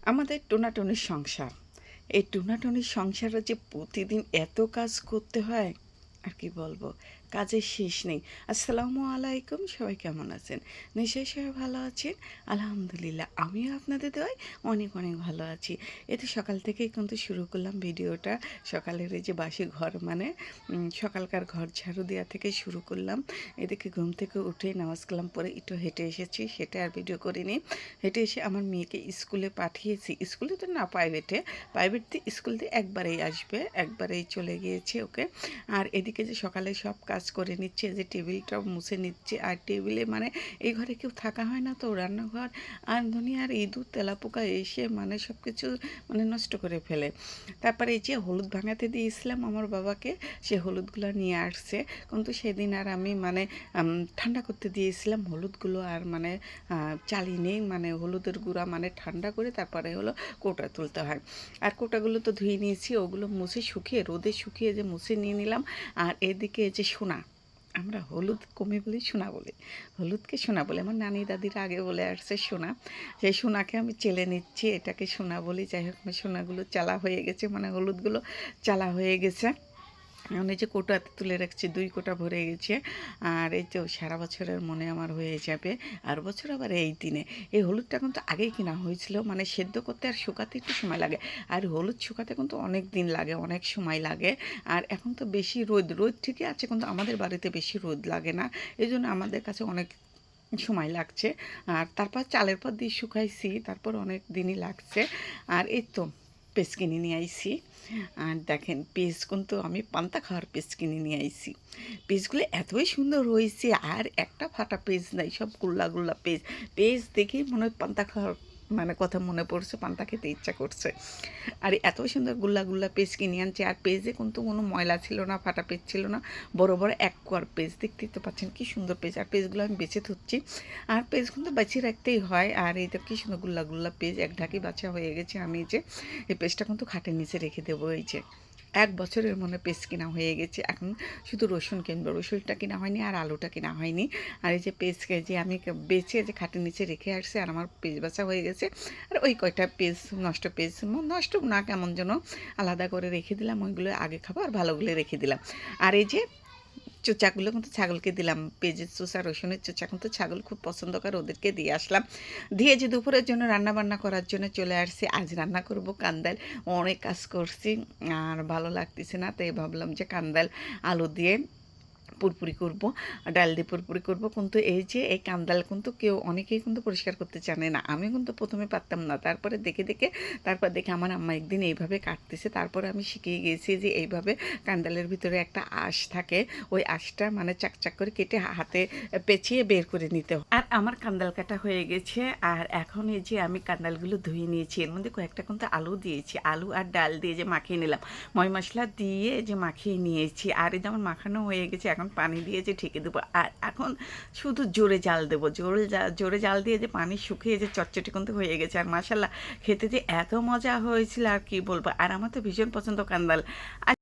আমাদের টোনাটুনির সংসার। এই টোনাটুনির সংসারে যে প্রতিদিন এত কাজ করতে হয়, আর কি বলবো, কাজের শেষ নেই। আসসালামু আলাইকুম, সবাই কেমন আছেন? নিশ্চয়ই সবাই ভালো আছেন। আলহামদুলিল্লাহ, আমিও আপনাদের দোয়ায় অনেক অনেক ভালো আছি। এতে সকাল থেকেই কিন্তু শুরু করলাম ভিডিওটা। সকালের এই যে বাসি ঘর মানে সকালকার ঘর ঝাড়ু দেওয়া থেকে শুরু করলাম। এদিকে ঘুম থেকে উঠে নামাজ কালাম পরে একটু হেঁটে এসেছি, সেটা আর ভিডিও করিনি। হেঁটে এসে আমার মেয়েকে স্কুলে পাঠিয়েছি। স্কুলে তো না, প্রাইভেটে। প্রাইভেট দিয়ে স্কুল দিয়ে একবারেই আসবে, একবারেই চলে গিয়েছে ওকে। আর এদিকে যে সকালে সব কাজ করে নিচ্ছে, যে টেবিলটাও মুছে নিচ্ছে। আর টেবিলে মানে এই ঘরে কেউ থাকা হয় না তো, রান্নাঘর আর দুনিয়ার ইঁদুর তেলাপোকা এসে মানে সব কিছু মানে নষ্ট করে ফেলে। তারপরে এই যে হলুদ ভাঙাতে দিয়েছিলাম আমার বাবাকে, সে হলুদগুলো নিয়ে আসছে। কিন্তু সেদিন আর আমি মানে ঠান্ডা করতে দিয়েছিলাম হলুদগুলো, আর মানে চালিয়ে নেই, মানে হলুদের গুঁড়া মানে ঠান্ডা করে তারপরে হলো কৌটা তুলতে হয়। আর কৌটাগুলো তো ধুয়ে নিয়েছি, ওগুলো মুছে শুকিয়ে রোদে শুকিয়ে যে মুছে নিয়ে নিলাম। আর এদিকে যে সোনা, আমরা হলুদ কমে বলি, সোনা বলি। হলুদকে সোনা বলে আমার নানি দাদিরা আগে বলে আসছে সোনা। সেই সোনাকে আমি চেলে নিচ্ছি, এটাকে সোনা বলি। যাই হোক, সোনাগুলো চালা হয়ে গেছে, মানে হলুদগুলো চালা হয়ে গেছে। এখন এই যে কোটাতে তুলে রাখছি, 2 কোটা ভরে গেছে। আর এই তো সারা বছরের মনে আমার হয়ে যাবে। আর বছর আবার এই দিনে। এই হলুদটা কিন্তু আগেই কিনা হয়েছিল, মানে সেদ্ধ করতে আর শুকাতে একটু সময় লাগে। আর হলুদ শুকাতে কিন্তু অনেক দিন লাগে, অনেক সময় লাগে। আর এখন তো বেশি রোদ, রোদ ঠিকই আছে কিন্তু আমাদের বাড়িতে বেশি রোদ লাগে না, এই জন্য আমাদের কাছে অনেক সময় লাগছে। আর তারপর চালের পর দিয়ে শুকাইছি, তারপর অনেক দিনই লাগছে। আর এই তো পেস্ট কিনে নিয়ে আইছি। আর দেখেন, পেজ কিন্তু আমি পান্তা খাওয়ার পেজ কিনে নিয়ে আইছি। পেজগুলো এতই সুন্দর হয়েছে, আর একটা ফাটা পেজ নাই, সব গুল্লা গুল্লা পেজ। পেজ দেখেই মনে হয় পান্তা খাওয়ার মানে কথা মনে পড়ছে, পান্তা খেতে ইচ্ছা করছে। আর এত সুন্দর গুল্লা গুল্লা পেজ কিনে আনছে। আর পেজে কিন্তু কোনো ময়লা ছিল না, ফাটা পেজ ছিল না, বড় বড় এক কোয়ার পেজ। দেখতেই তো পাচ্ছেন কি সুন্দর পেজ। আর পেজগুলো আমি বেছে ধরছি। আর পেজ কিন্তু বাঁচিয়ে রাখতেই হয়। আর এই তো কি সুন্দর গুল্লা গুল্লা পেজ, এক ঢাকি বাছা হয়ে গেছে। আমি যে এই পেজটা কিন্তু খাটের নিচে রেখে দেবো। এই যে 1 বছরের মনে পেস্ট কিনা হয়ে গেছে। এখন শুধু রসুন কিনবো, রসুনটা কিনা হয়নি আর আলুটা কিনা হয়নি। আর এই যে পেস্টকে যে আমি বেছে যে খাটের নিচে রেখে আসছি, আর আমার পেজ বাছা হয়ে গেছে। আর ওই কয়টা পেজ, নষ্ট পেজ, নষ্ট না কেমন যেন আলাদা করে রেখে দিলাম। ওইগুলো আগে খাবো, আর ভালোগুলো রেখে দিলাম। আর এই যে চোচাগুলো কিন্তু ছাগলকে দিলাম, পেঁয়াজের চোচা রসুনের চোচা কিন্তু ছাগল খুব পছন্দ করে, ওদেরকে দিয়ে আসলাম। দিয়ে যে দুপুরের জন্য রান্না বান্না করার জন্য চলে আসছি। আজ রান্না করব কান্দাল। অনেক কাজ করছি আর ভালো লাগতেছে না, তাই ভাবলাম যে কান্দাল আলু দিয়ে পুরপুরি করব, ডাল দিয়ে পুরপুরি করব। কিন্তু এই যে এই কান্দাল কিন্তু কেউ অনেকেই কিন্তু পরিষ্কার করতে জানে না। আমি কিন্তু প্রথমে পারতাম না, তারপরে দেখে আমার আম্মা একদিন এইভাবে কাটতেছে, তারপরে আমি শিখিয়ে গিয়েছি যে এইভাবে কান্দালের ভিতরে একটা আঁশ থাকে, ওই আঁশটা মানে চাকচাক করে কেটে হাতে পেঁচিয়ে বের করে নিতে হয়। আর আমার কান্দাল কাটা হয়ে গেছে। আর এখন এই যে আমি কান্দালগুলো ধুয়ে নিয়েছি, এর মধ্যে কয়েকটা কিন্তু আলু দিয়েছি, আলু আর ডাল দিয়ে যে মাখিয়ে নিলাম, ময় মশলা দিয়ে যে মাখিয়ে নিয়েছি। আর এই যেমন মাখানো হয়ে গেছে, এখন পানি দিয়ে যে ঢেকে দেবো। আর এখন শুধু জোরে জাল দেবো, জোরে জাল দিয়ে যে পানি শুকিয়ে যে চটচটে কিন্তু হয়ে গেছে। আর মাশাল্লাহ, খেতে যে এত মজা হয়েছিল আর কি বলবো। আর আমার তো ভীষণ পছন্দ কান্দাল। আর